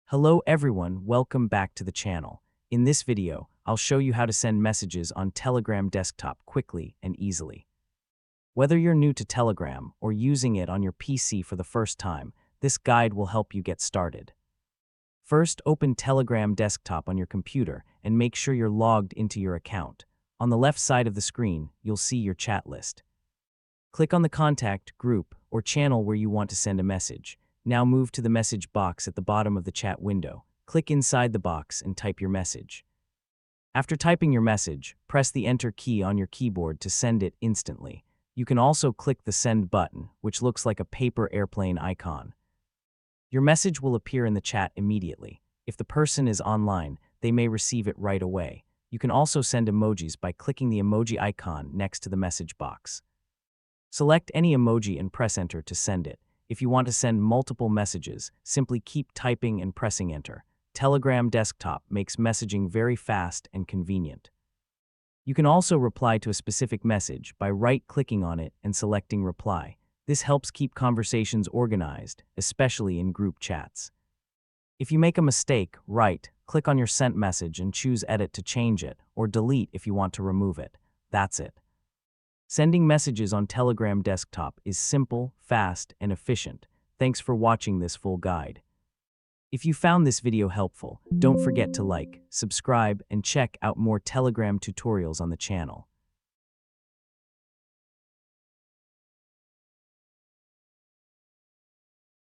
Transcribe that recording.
Hello everyone, welcome back to the channel. In this video, I'll show you how to send messages on Telegram desktop quickly and easily. Whether you're new to Telegram or using it on your PC for the first time, this guide will help you get started. First, open Telegram desktop on your computer and make sure you're logged into your account. On the left side of the screen, you'll see your chat list. Click on the contact, group, or channel where you want to send a message. Now move to the message box at the bottom of the chat window. Click inside the box and type your message. After typing your message, press the Enter key on your keyboard to send it instantly. You can also click the Send button, which looks like a paper airplane icon. Your message will appear in the chat immediately. If the person is online, they may receive it right away. You can also send emojis by clicking the emoji icon next to the message box. Select any emoji and press Enter to send it. If you want to send multiple messages, simply keep typing and pressing Enter. Telegram desktop makes messaging very fast and convenient. You can also reply to a specific message by right-clicking on it and selecting Reply. This helps keep conversations organized, especially in group chats. If you make a mistake, click on your sent message and choose Edit to change it, or Delete if you want to remove it. That's it. Sending messages on Telegram desktop is simple, fast, and efficient. Thanks for watching this full guide. If you found this video helpful, don't forget to like, subscribe, and check out more Telegram tutorials on the channel.